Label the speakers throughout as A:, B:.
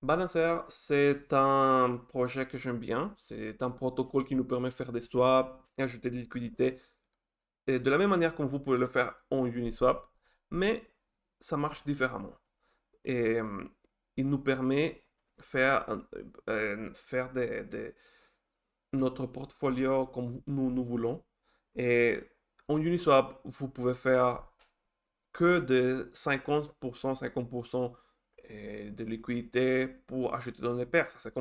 A: Balancer, c'est un projet que j'aime bien. C'est un protocole qui nous permet de faire des swaps, ajouter de liquidité, et de la même manière que vous pouvez le faire en Uniswap, mais ça marche différemment. Et il nous permet de faire notre portfolio comme nous voulons. Et en Uniswap, vous pouvez faire que de 50% de liquidité pour acheter dans les paires. Ça,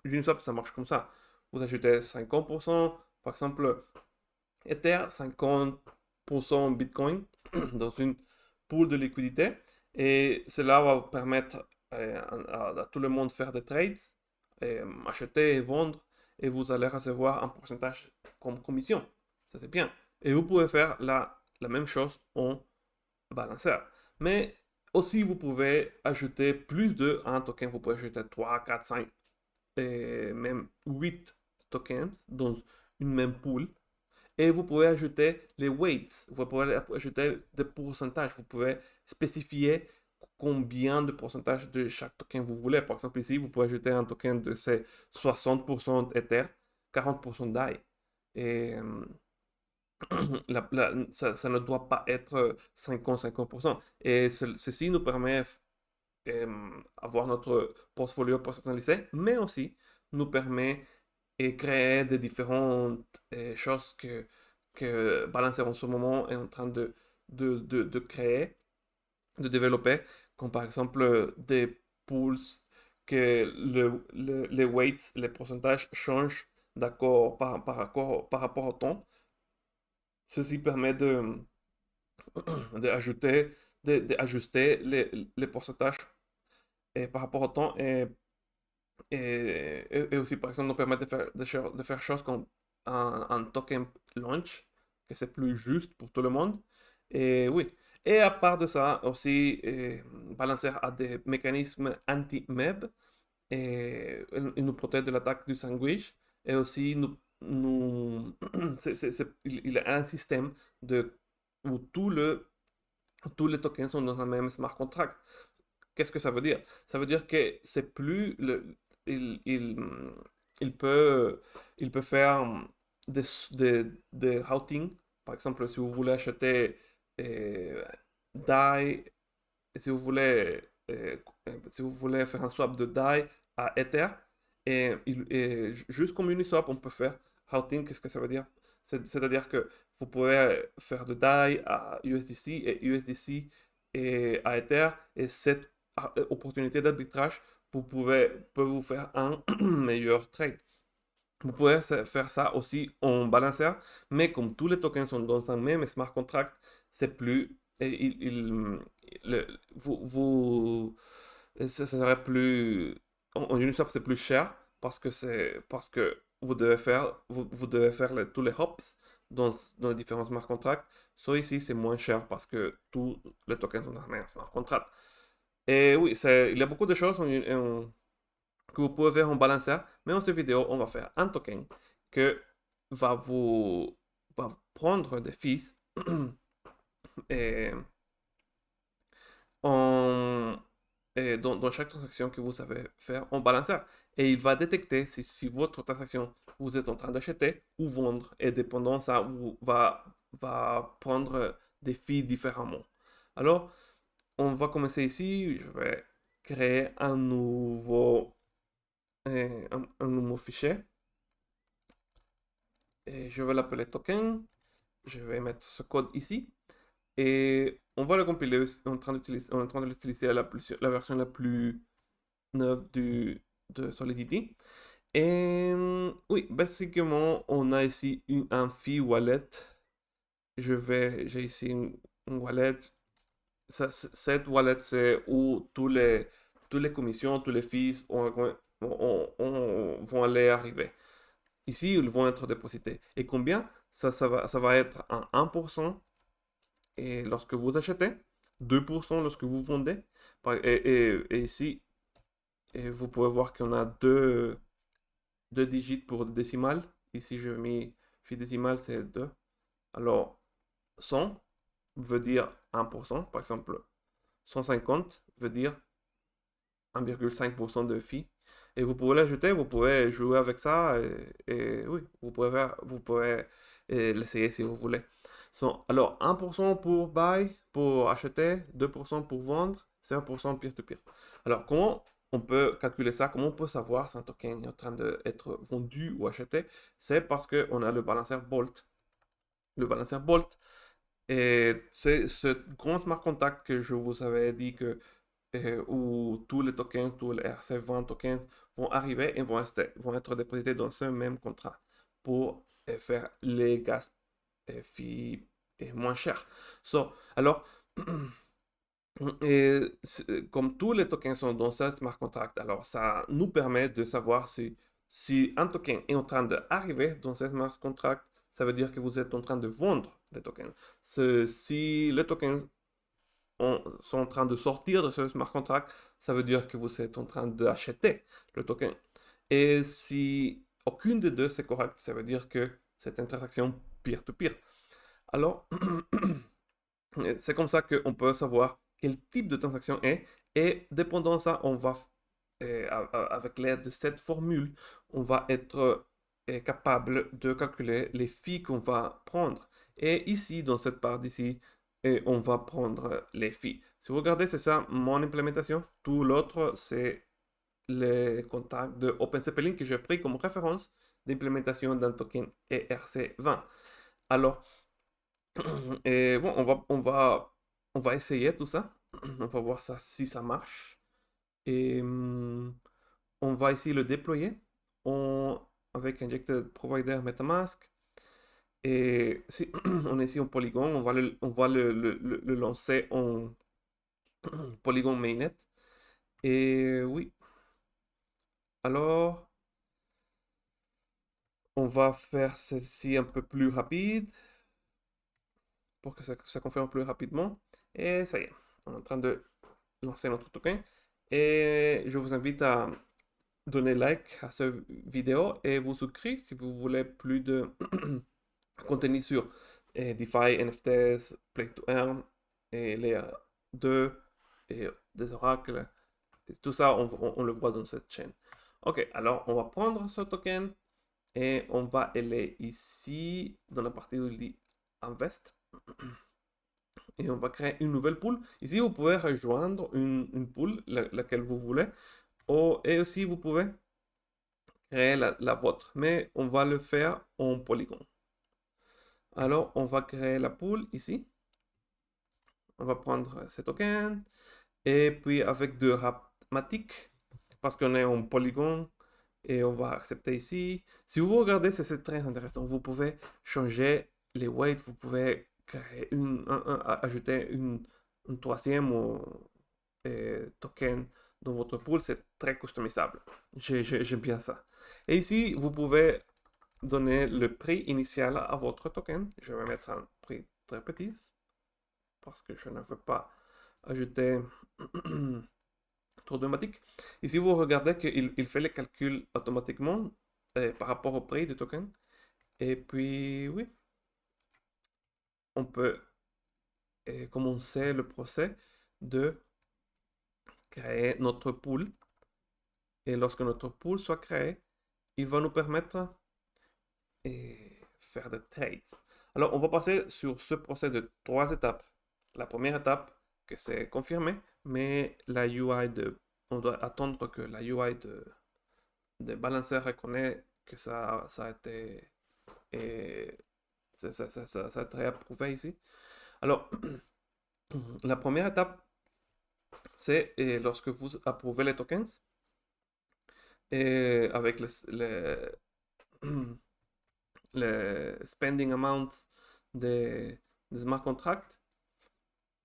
A: Uniswap, ça marche comme ça. Vous achetez 50%, par exemple, Ether, 50% Bitcoin dans une pool de liquidité. Et cela va permettre à tout le monde de faire des trades, acheter et vendre, et vous allez recevoir un pourcentage comme commission. Ça, c'est bien. Et vous pouvez faire la même chose en balanceur. Mais aussi, vous pouvez ajouter plus de un token. Vous pouvez ajouter 3 4 5 et même 8 tokens dans une même pool. Et vous pouvez ajouter les weights. Vous pouvez ajouter des pourcentages. Vous pouvez spécifier combien de pourcentage de chaque token vous voulez. Par exemple, ici, vous pouvez ajouter un token de 60% Ether, 40% DAI. Et ça ne doit pas être 50-50%. Et ceci nous permet d'avoir notre portfolio personnalisé, mais aussi nous permet de créer des différentes choses que Balancer en ce moment est en train de créer, de développer, comme par exemple des pools que les weights, les pourcentages changent d'accord par rapport au temps. Ceci permet d'ajouter, d'ajuster les pourcentages par rapport au temps et aussi, par exemple, nous permet de faire choses comme un token launch, que c'est plus juste pour tout le monde. Et oui. Et à part de ça, aussi, Balancer a des mécanismes anti-MEB et il nous protège de l'attaque du sandwich. Et aussi, il a un système où tous les tokens sont dans un même smart contract. Qu'est-ce que ça veut dire? Ça veut dire que c'est plus il, il, il peut, il peut faire des routing. Par exemple, si vous voulez acheter DAI, si vous voulez, si vous voulez faire un swap de DAI à Ether, juste comme Uniswap, on peut faire routing. Qu'est-ce que ça veut dire? C'est-à-dire que vous pouvez faire de DAI à USDC et USDC et à Ether, et cette opportunité d'arbitrage peut vous faire un meilleur trade. Vous pouvez faire ça aussi en balancer, mais comme tous les tokens sont dans un même smart contract, c'est plus. Ça serait plus. En Uniswap, c'est plus cher parce que vous devez faire tous les hops dans les différents smart contracts. Soit ici, c'est moins cher parce que tous les tokens sont dans un même smart contract. Et oui, il y a beaucoup de choses que vous pouvez faire en balancer, mais en cette vidéo, on va faire un token que va vous va prendre des fees et en, et dans chaque transaction que vous savez faire en balancer. Et il va détecter si votre transaction vous êtes en train d'acheter ou vendre. Et dépendant de ça, va prendre des fees différemment. Alors, on va commencer ici. Je vais créer un nouveau fichier. Et je vais l'appeler token. Je vais mettre ce code ici. Et on va le compiler. On est en train de l'utiliser à la version la plus neuve de Solidity. Et oui, basiquement, on a ici un fee wallet. J'ai ici une wallet. Cette wallet, c'est où tous les commissions, tous les fees vont aller arriver. Ici, ils vont être déposités. Et combien? Ça va être un 1% et lorsque vous achetez, 2% lorsque vous vendez. Et ici, vous pouvez voir qu'on a deux digits pour décimal. Ici, j'ai mis phi décimal, c'est 2. Alors, 100 veut dire 1%. Par exemple, 150 veut dire 1,5% de fee. Et vous pouvez l'ajouter, vous pouvez jouer avec ça et oui, vous pouvez l'essayer si vous voulez. Alors, 1% pour buy, pour acheter, 2% pour vendre, 0% peer-to-peer. Alors, comment on peut calculer ça? Comment on peut savoir si un token est en train d'être vendu ou acheté? C'est parce qu'on a le balanceur Bolt. Le balanceur Bolt, et c'est ce grand smart contract que je vous avais dit que où tous les tokens, tous les RC20 tokens vont arriver et vont être déposités dans ce même contrat pour faire les gas filles moins chers. Alors, comme tous les tokens sont dans ce smart contract, alors ça nous permet de savoir si un token est en train d'arriver dans ce smart contract, ça veut dire que vous êtes en train de vendre les tokens. Si les tokens sont en train de sortir de ce smart contract, ça veut dire que vous êtes en train d'acheter le token. Et si aucune des deux c'est correct, ça veut dire que c'est une transaction peer-to-peer. Alors, c'est comme ça qu'on peut savoir quel type de transaction est. Et dépendant de ça, on va, avec l'aide de cette formule, on va être capable de calculer les fees qu'on va prendre. Et ici, dans cette part d'ici, on va prendre les fees. Si vous regardez, c'est ça mon implémentation. Tout l'autre, c'est les contacts de OpenCeppelin que j'ai pris comme référence d'implémentation d'un token ERC20. Alors, et bon, on va essayer tout ça. On va voir ça si ça marche. Et on va ici le déployer avec Injected Provider MetaMask. Et si on est ici en Polygon, on va le lancer en Polygon Mainnet. Et oui, alors on va faire celle-ci un peu plus rapide pour que ça confirme plus rapidement. Et ça y est, on est en train de lancer notre token. Et je vous invite à donner like à cette vidéo et vous souscrire si vous voulez plus de contenu sur DeFi, NFTs, Play to Earn et les 2 et des oracles. Et tout ça, on le voit dans cette chaîne. Ok, alors on va prendre ce token et on va aller ici dans la partie où il dit Invest. Et on va créer une nouvelle pool. Ici, vous pouvez rejoindre une pool, laquelle vous voulez. Et aussi, vous pouvez créer la vôtre. Mais on va le faire en Polygon. Alors, on va créer la pool ici. On va prendre ce token. Et puis, avec de Matic, parce qu'on est en Polygon. Et on va accepter ici. Si vous regardez, c'est très intéressant. Vous pouvez changer les weights. Vous pouvez créer ajouter une troisième token dans votre pool. C'est très customisable. J'aime bien ça. Et ici, vous pouvez donner le prix initial à votre token. Je vais mettre un prix très petit parce que je ne veux pas ajouter trop automatique. Ici, vous regardez qu'il fait les calculs automatiquement par rapport au prix du token. Et puis, oui, on peut commencer le procès de créer notre pool. Et lorsque notre pool soit créé, il va nous permettre de faire des trades. Alors, on va passer sur ce procès de 3 étapes. La première étape, que c'est confirmé, mais la UI on doit attendre que la UI de Balancer reconnaît que ça a été ça a été approuvé ici. Alors, la première étape, c'est lorsque vous approuvez les tokens avec les spending amounts des smart contracts,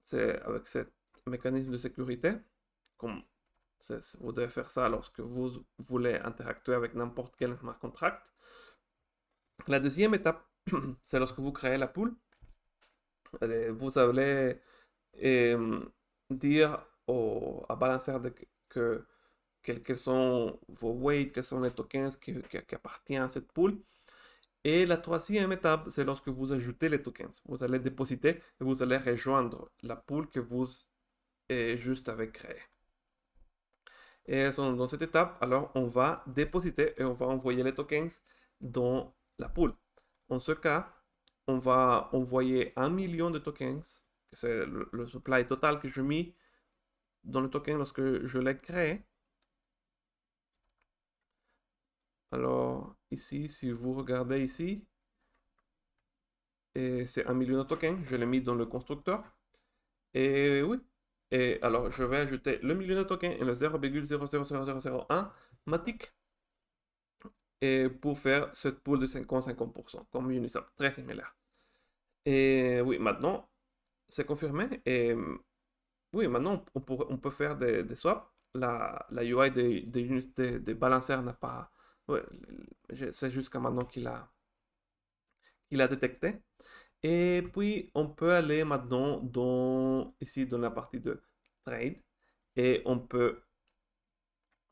A: c'est avec ce mécanisme de sécurité, comme vous devez faire ça lorsque vous voulez interactuer avec n'importe quel smart contract. La deuxième étape, c'est lorsque vous créez la pool. Vous allez dire à Balancer quels sont vos weights, quels sont les tokens qui appartiennent à cette pool. Et la troisième étape, c'est lorsque vous ajoutez les tokens. Vous allez dépositer et vous allez rejoindre la pool que vous juste avez créée. Et dans cette étape, alors on va dépositer et on va envoyer les tokens dans la pool. En ce cas, on va envoyer 1 million de tokens, que c'est le supply total que je mis dans le token lorsque je l'ai créé. Alors ici, si vous regardez ici, c'est 1 million de tokens, je l'ai mis dans le constructeur. Et oui, et alors je vais ajouter le million de tokens et le 0,000001 Matic et pour faire cette pool de 50-50%, comme Uniswap, très similaire. Et oui, maintenant, c'est confirmé. Et oui, maintenant, on peut faire des swaps. La UI des balanceurs n'a pas... Ouais, c'est jusqu'à maintenant qu'il a détecté. Et puis, on peut aller maintenant ici dans la partie de trade. Et on peut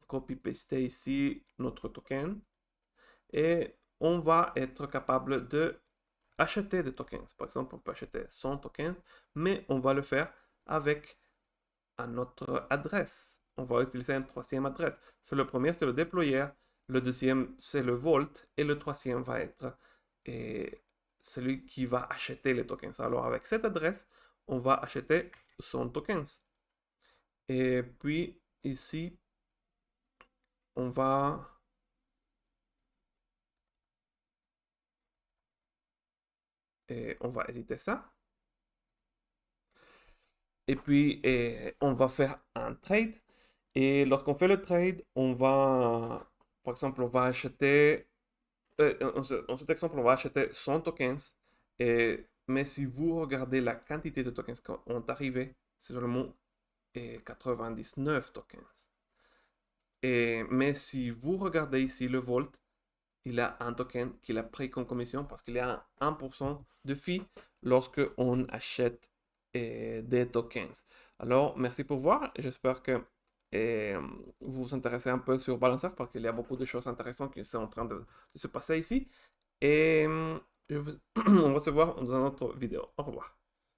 A: copy-paster ici notre token. Et on va être capable de acheter des tokens. Par exemple, on peut acheter 100 tokens, mais on va le faire avec notre adresse. On va utiliser une troisième adresse. C'est le premier, c'est le déployeur. Le deuxième, c'est le vault. Et le troisième va être celui qui va acheter les tokens. Alors, avec cette adresse, on va acheter 100 tokens. Et puis, ici, on va... on va éditer ça. Et puis, on va faire un trade. Et lorsqu'on fait le trade, on va, par exemple, on va acheter, en cet exemple, on va acheter 100 tokens. Mais si vous regardez la quantité de tokens qui ont arrivé, c'est seulement 99 tokens. Mais si vous regardez ici le Volt, il a un token qu'il a pris comme commission parce qu'il y a un 1% de fee lorsque on achète des tokens. Alors, merci pour voir. J'espère que vous vous intéressez un peu sur Balancer parce qu'il y a beaucoup de choses intéressantes qui sont en train de se passer ici. Et on va se voir dans une autre vidéo. Au revoir.